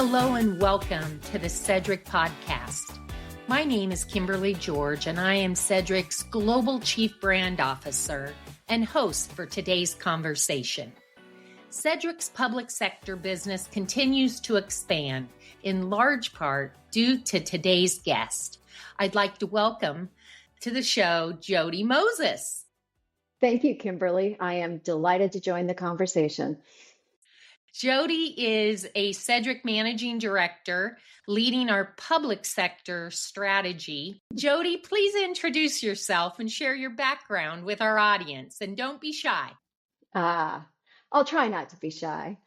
Hello and welcome to the Sedgwick podcast. My name is Kimberly George and I am Sedgwick's Global Chief Brand Officer and host for today's conversation. Sedgwick's public sector business continues to expand, in large part due to today's guest. I'd like to welcome to the show Jody Moses. Thank you, Kimberly. I am delighted to join the conversation. Jody is a Sedgwick Managing Director leading our public sector strategy. Jody, please introduce yourself and share your background with our audience, and don't be shy. I'll try not to be shy.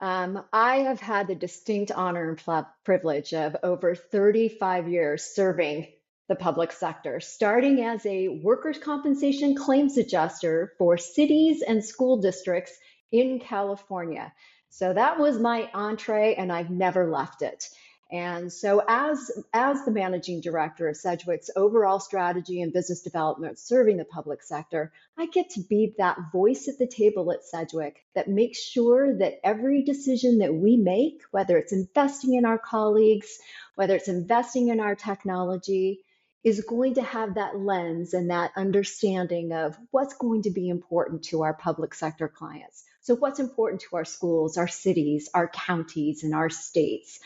I have had the distinct honor and privilege of over 35 years serving the public sector, starting as a workers' compensation claims adjuster for cities and school districts in California. So that was my entree, and I've never left it. And so as the managing director of Sedgwick's overall strategy and business development serving the public sector, I get to be that voice at the table at Sedgwick that makes sure that every decision that we make, whether it's investing in our colleagues, whether it's investing in our technology, is going to have that lens and that understanding of what's going to be important to our public sector clients. So what's important to our schools, our cities, our counties, and our states.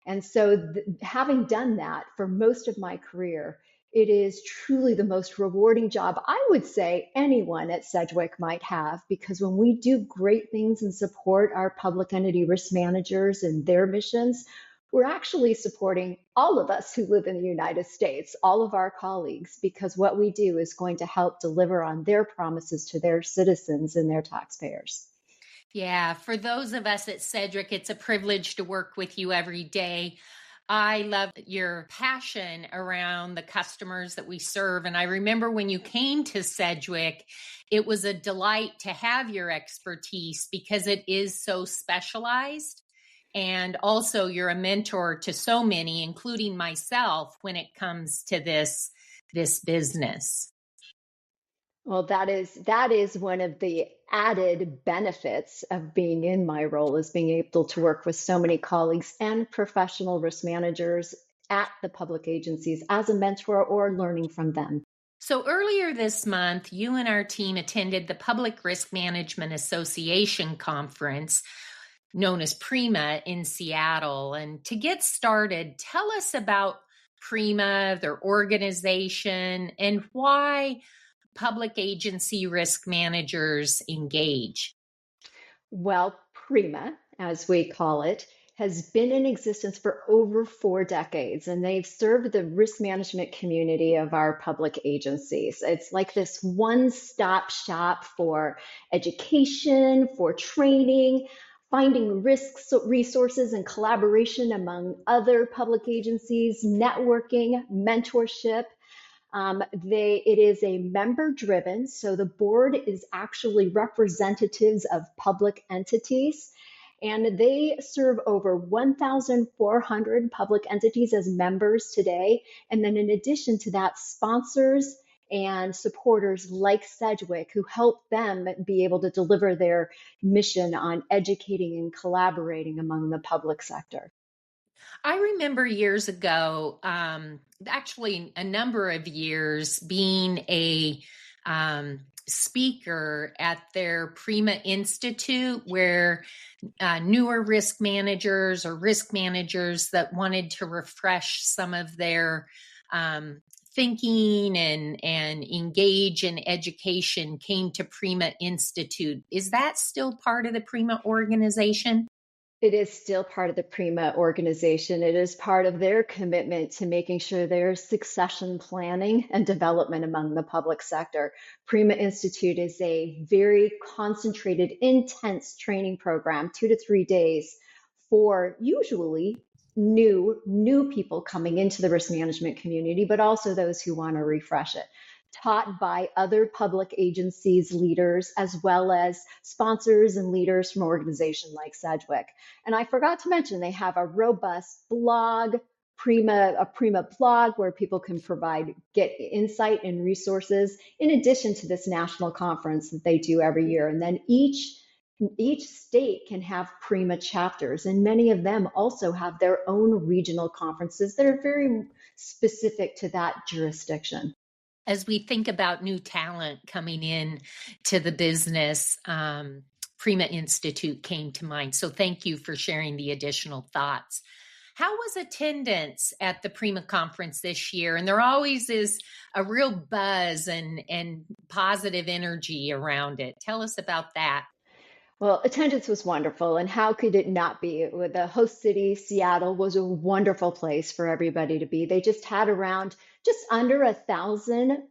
And so having done that for most of my career, it is truly the most rewarding job I would say anyone at Sedgwick might have, because when we do great things and support our public entity risk managers and their missions, we're actually supporting all of us who live in the United States, all of our colleagues, because what we do is going to help deliver on their promises to their citizens and their taxpayers. Yeah, for those of us at Sedgwick, it's a privilege to work with you every day. I love your passion around the customers that we serve. And I remember when you came to Sedgwick, it was a delight to have your expertise because it is so specialized. And also you're a mentor to so many, including myself, when it comes to this business. Well, that is one of the added benefits of being in my role, is being able to work with so many colleagues and professional risk managers at the public agencies as a mentor or learning from them. So earlier this month, you and our team attended the Public Risk Management Association conference, known as PRIMA, in Seattle. And to get started, tell us about PRIMA, their organization, and why public agency risk managers engage. Well, PRIMA, as we call it, has been in existence for over 4 decades, and they've served the risk management community of our public agencies. It's like this one-stop shop for education, for training, finding risks, resources, and collaboration among other public agencies, networking, mentorship. It is a member-driven, so the board is actually representatives of public entities, and they serve over 1,400 public entities as members today. And then in addition to that, sponsors and supporters like Sedgwick who help them be able to deliver their mission on educating and collaborating among the public sector. I remember years ago, actually a number of years, being a speaker at their PRIMA Institute, where newer risk managers or risk managers that wanted to refresh some of their thinking and engage in education came to PRIMA Institute. Is that still part of the PRIMA organization? It is still part of the PRIMA organization. It is part of their commitment to making sure there's succession planning and development among the public sector. PRIMA Institute is a very concentrated, intense training program, 2 to 3 days, for usually new people coming into the risk management community, but also those who want to refresh it. Taught by other public agencies, leaders, as well as sponsors and leaders from an organization like Sedgwick. And I forgot to mention, they have a robust blog, a PRIMA blog, where people can get insight and resources, in addition to this national conference that they do every year. And then each Each state can have PRIMA chapters, and many of them also have their own regional conferences that are very specific to that jurisdiction. As we think about new talent coming in to the business, PRIMA Institute came to mind. So thank you for sharing the additional thoughts. How was attendance at the PRIMA conference this year? And there always is a real buzz and positive energy around it. Tell us about that. Well, attendance was wonderful, and how could it not be? With the host city, Seattle was a wonderful place for everybody to be. They just had around just under 1,000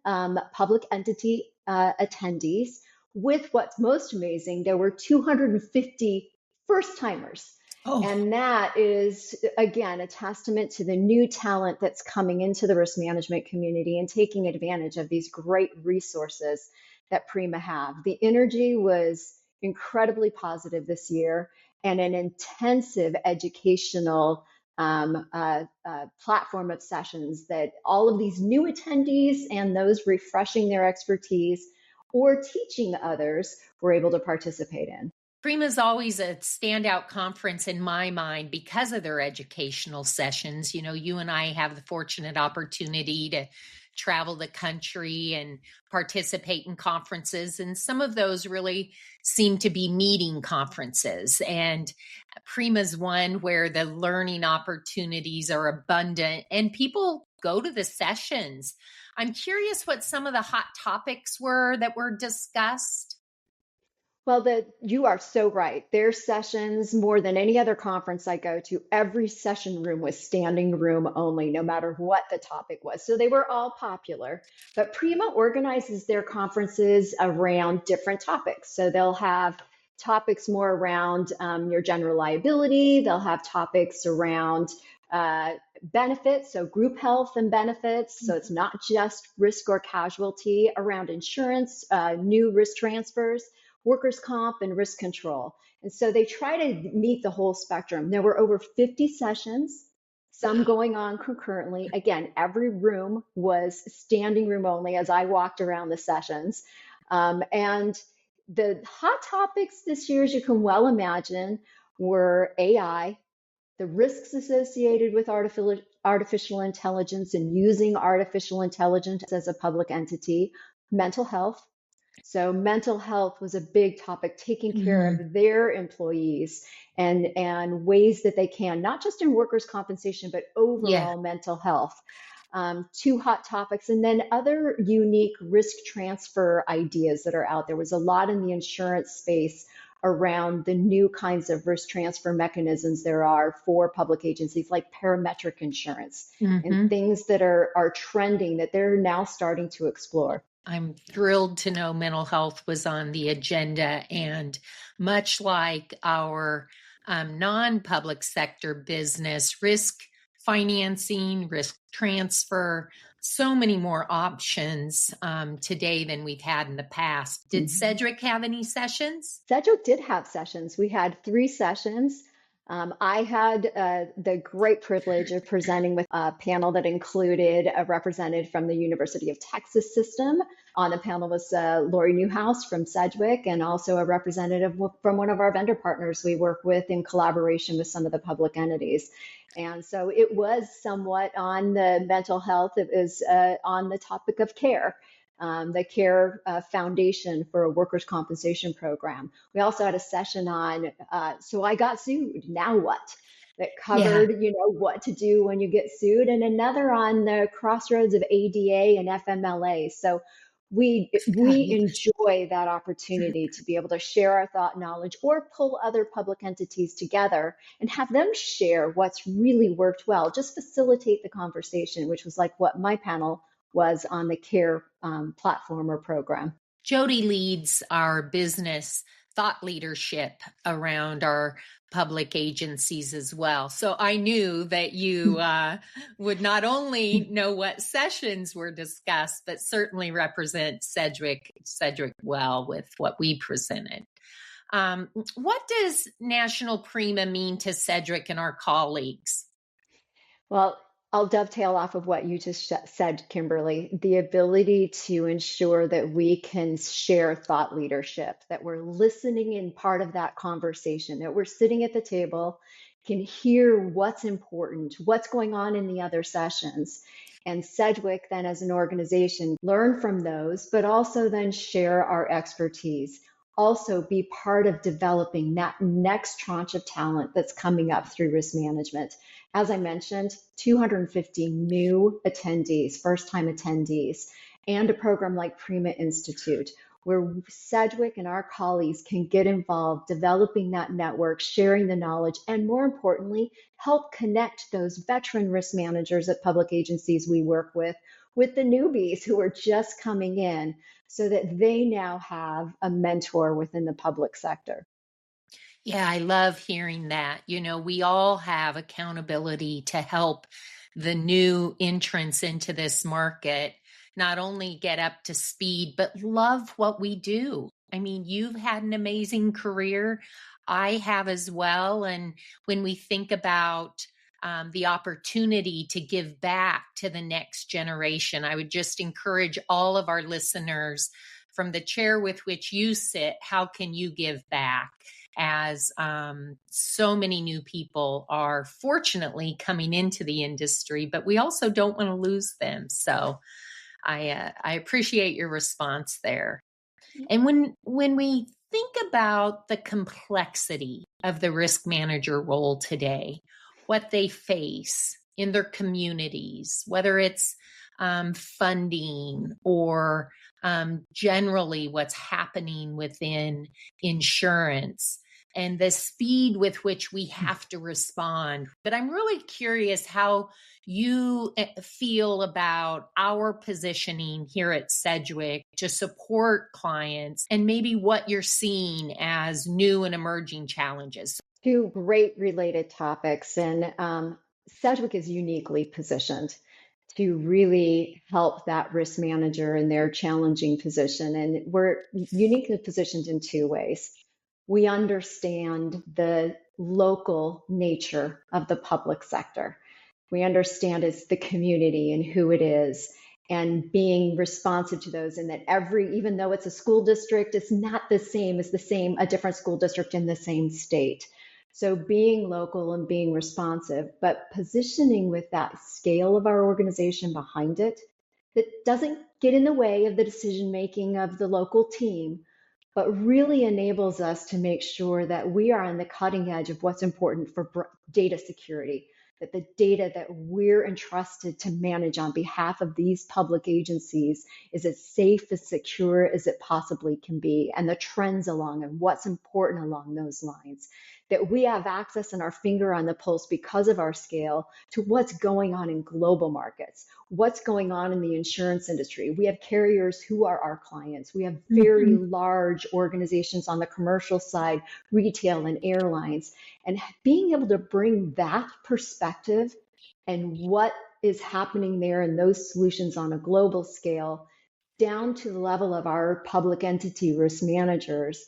public entity attendees. With what's most amazing, there were 250 first timers. Oh, And that is, again, a testament to the new talent that's coming into the risk management community and taking advantage of these great resources that PRIMA have. The energy was incredibly positive this year and an intensive educational platform of sessions that all of these new attendees and those refreshing their expertise or teaching others were able to participate in. PRIMA is always a standout conference in my mind because of their educational sessions. You know, you and I have the fortunate opportunity to travel the country and participate in conferences, and some of those really seem to be meeting conferences. And PRIMA's one where the learning opportunities are abundant and people go to the sessions. I'm curious what some of the hot topics were that were discussed. Well, you are so right. Their sessions, more than any other conference I go to, every session room was standing room only, no matter what the topic was. So they were all popular. But Prima organizes their conferences around different topics. So they'll have topics more around your general liability. They'll have topics around benefits, so group health and benefits. So it's not just risk or casualty, around insurance, new risk transfers, workers' comp, and risk control. And so they try to meet the whole spectrum. There were over 50 sessions, some going on concurrently. Again, every room was standing room only as I walked around the sessions. And the hot topics this year, as you can well imagine, were AI, the risks associated with artificial intelligence and using artificial intelligence as a public entity, mental health. So mental health was a big topic, taking care Mhm. of their employees and ways that they can, not just in workers' compensation, but Yeah. overall mental health. Two hot topics, and then other unique risk transfer ideas that are out there. Was a lot in the insurance space around the new kinds of risk transfer mechanisms there are for public agencies, like parametric insurance and Mhm. things that are trending that they're now starting to explore. I'm thrilled to know mental health was on the agenda. And much like our non public sector business, risk financing, risk transfer, so many more options today than we've had in the past. Did Sedgwick have any sessions? Sedgwick did have sessions. We had 3 sessions. I had the great privilege of presenting with a panel that included a representative from the University of Texas system. On the panel was Lori Newhouse from Sedgwick, and also a representative from one of our vendor partners we work with in collaboration with some of the public entities. And so it was somewhat on the mental health. It was on the topic of care, the CARE Foundation for a workers' compensation program. We also had a session on, so I got sued, now what? That Yeah. covered, what to do when you get sued, and another on the crossroads of ADA and FMLA. So we enjoy that opportunity to be able to share our thought knowledge or pull other public entities together and have them share what's really worked well. Just facilitate the conversation, which was like what my panel was on the CARE platform or program. Jody leads our business thought leadership around our public agencies as well. So I knew that you would not only know what sessions were discussed, but certainly represent Sedgwick well with what we presented. What does National PRIMA mean to Sedgwick and our colleagues? Well, I'll dovetail off of what you just said, Kimberly. The ability to ensure that we can share thought leadership, that we're listening in part of that conversation, that we're sitting at the table, can hear what's important, what's going on in the other sessions. And Sedgwick, then as an organization, learn from those, but also then share our expertise. Also be part of developing that next tranche of talent that's coming up through risk management. As I mentioned, 250 new attendees, first-time attendees, and a program like PRIMA Institute, where Sedgwick and our colleagues can get involved, developing that network, sharing the knowledge, and more importantly, help connect those veteran risk managers at public agencies we work with the newbies who are just coming in, so that they now have a mentor within the public sector. Yeah, I love hearing that. You know, we all have accountability to help the new entrants into this market not only get up to speed, but love what we do. I mean, you've had an amazing career. I have as well. And when we think about the opportunity to give back to the next generation, I would just encourage all of our listeners, from the chair with which you sit, how can you give back? As so many new people are fortunately coming into the industry, but we also don't want to lose them. So I appreciate your response there. And when we think about the complexity of the risk manager role today, what they face in their communities, whether it's funding or generally what's happening within insurance, and the speed with which we have to respond. But I'm really curious how you feel about our positioning here at Sedgwick to support clients, and maybe what you're seeing as new and emerging challenges. Two great related topics, and Sedgwick is uniquely positioned to really help that risk manager in their challenging position. And we're uniquely positioned in two ways. We understand the local nature of the public sector. We understand it's the community and who it is, and being responsive to those, and that even though it's a school district, it's not the same as a different school district in the same state. So being local and being responsive, but positioning with that scale of our organization behind it, that doesn't get in the way of the decision making of the local team, but really enables us to make sure that we are on the cutting edge of what's important for data security, that the data that we're entrusted to manage on behalf of these public agencies is as safe, as secure as it possibly can be, and the trends along and what's important along those lines. That we have access and our finger on the pulse because of our scale to what's going on in global markets, what's going on in the insurance industry. We have carriers who are our clients. We have very large organizations on the commercial side, retail and airlines. And being able to bring that perspective and what is happening there and those solutions on a global scale down to the level of our public entity risk managers,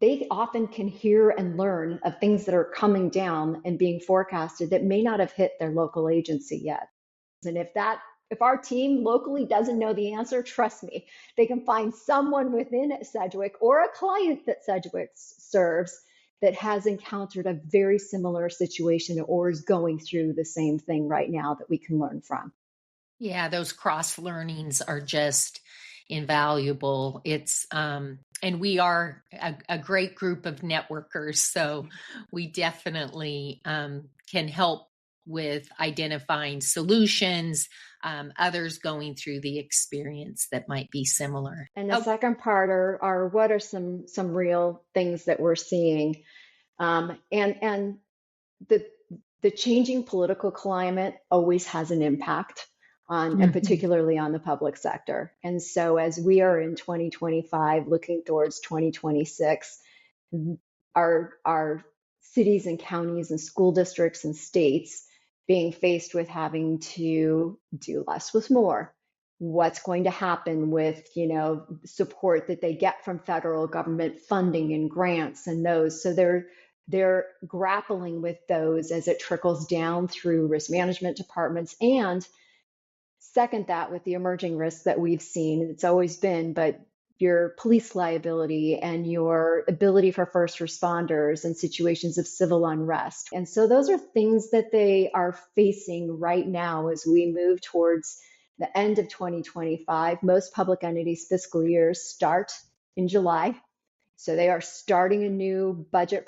they often can hear and learn of things that are coming down and being forecasted that may not have hit their local agency yet. And if our team locally doesn't know the answer, trust me, they can find someone within Sedgwick or a client that Sedgwick serves that has encountered a very similar situation or is going through the same thing right now that we can learn from. Yeah, those cross learnings are just invaluable. And we are a great group of networkers, so we definitely can help with identifying solutions, others going through the experience that might be similar. And the second part are what are some real things that we're seeing, and the changing political climate always has an impact on, and particularly on the public sector. And so as we are in 2025, looking towards 2026, our cities and counties and school districts and states being faced with having to do less with more. What's going to happen with, support that they get from federal government funding and grants and those. So they're grappling with those as it trickles down through risk management departments. And second, that with the emerging risks that we've seen, it's always been, but your police liability and your ability for first responders in situations of civil unrest. And so those are things that they are facing right now as we move towards the end of 2025. Most public entities' fiscal years start in July. So they are starting a new budget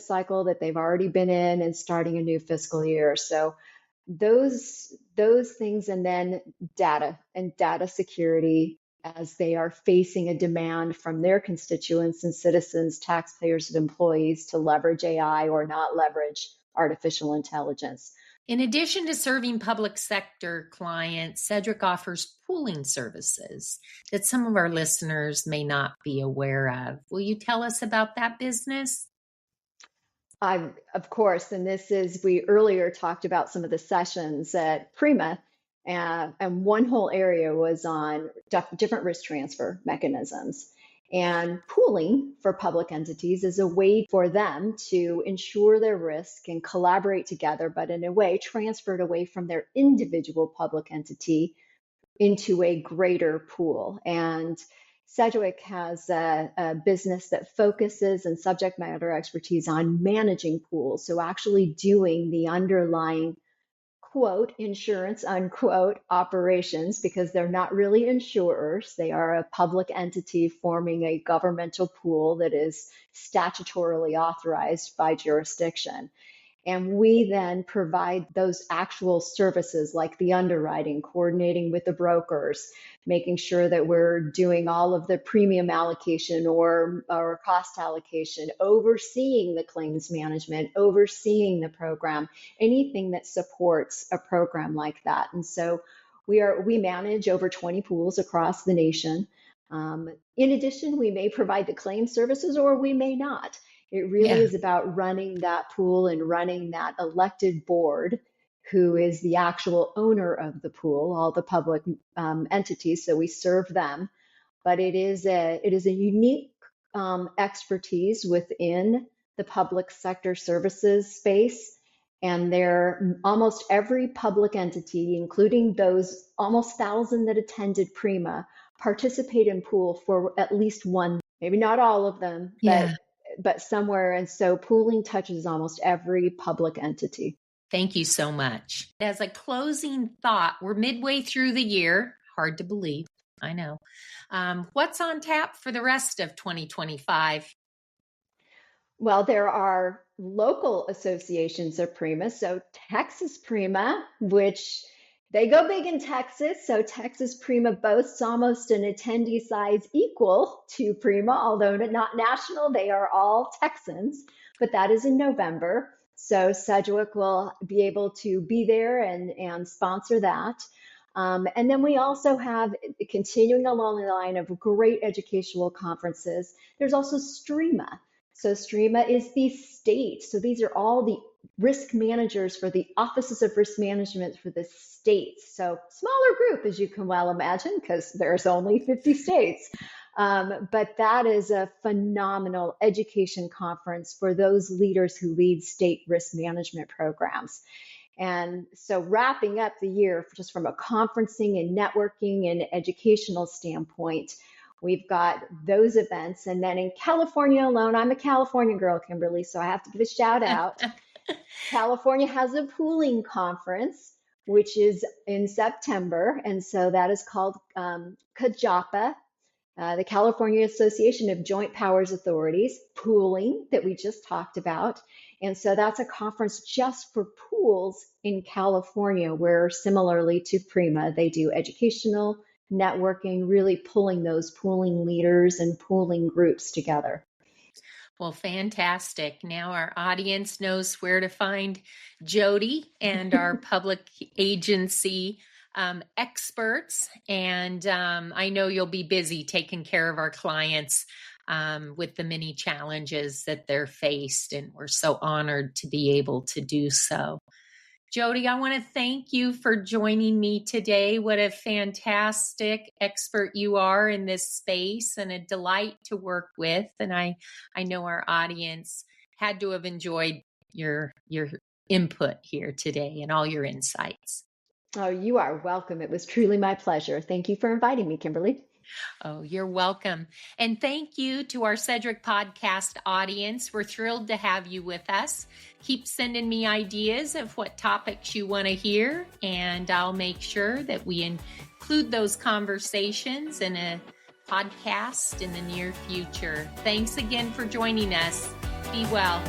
cycle that they've already been in and starting a new fiscal year. So those things, and then data and data security as they are facing a demand from their constituents and citizens, taxpayers, and employees to leverage AI or not leverage artificial intelligence. In addition to serving public sector clients, Sedgwick offers pooling services that some of our listeners may not be aware of. Will you tell us about that business? Of course, and we earlier talked about some of the sessions at PRIMA, and one whole area was on different risk transfer mechanisms. And pooling for public entities is a way for them to ensure their risk and collaborate together, but in a way transferred away from their individual public entity into a greater pool. And Sedgwick has a business that focuses and subject matter expertise on managing pools. So actually doing the underlying quote insurance unquote operations, because they're not really insurers. They are a public entity forming a governmental pool that is statutorily authorized by jurisdiction. And we then provide those actual services like the underwriting, coordinating with the brokers, making sure that we're doing all of the premium allocation or cost allocation, overseeing the claims management, overseeing the program, anything that supports a program like that. And so we manage over 20 pools across the nation. In addition, we may provide the claim services or we may not. It really is about running that pool and running that elected board who is the actual owner of the pool, all the public entities. So we serve them, but it is a unique expertise within the public sector services space. And there, almost every public entity, including those almost 1,000 that attended PRIMA, participate in pool for at least one, maybe not all of them, but somewhere. And so pooling touches almost every public entity. Thank you so much. As a closing thought, we're midway through the year. Hard to believe, I know. What's on tap for the rest of 2025? Well, there are local associations of PRIMA. So Texas PRIMA, which they go big in Texas. So Texas PRIMA boasts almost an attendee size equal to PRIMA, although not national. They are all Texans, but that is in November. So Sedgwick will be able to be there and sponsor that. And then we also have, continuing along the line of great educational conferences, there's also STREMA. So STREMA is the state. So these are all the risk managers for the offices of risk management for the states. So smaller group, as you can well imagine, because there's only 50 states. But that is a phenomenal education conference for those leaders who lead state risk management programs. And so wrapping up the year, just from a conferencing and networking and educational standpoint, we've got those events. And then in California alone, I'm a California girl, Kimberly, so I have to give a shout out. California has a pooling conference, which is in September. And so that is called CAJAPA, the California Association of Joint Powers Authorities, pooling that we just talked about. And so that's a conference just for pools in California, where similarly to PRIMA, they do educational, networking, really pulling those pooling leaders and pooling groups together. Well, fantastic. Now our audience knows where to find Jody and our public agency experts. And I know you'll be busy taking care of our clients with the many challenges that they're faced. And we're so honored to be able to do so. Jody, I want to thank you for joining me today. What a fantastic expert you are in this space and a delight to work with. And I know our audience had to have enjoyed your input here today and all your insights. Oh, you are welcome. It was truly my pleasure. Thank you for inviting me, Kimberly. Oh, you're welcome. And thank you to our Sedgwick podcast audience. We're thrilled to have you with us. Keep sending me ideas of what topics you want to hear, and I'll make sure that we include those conversations in a podcast in the near future. Thanks again for joining us. Be well.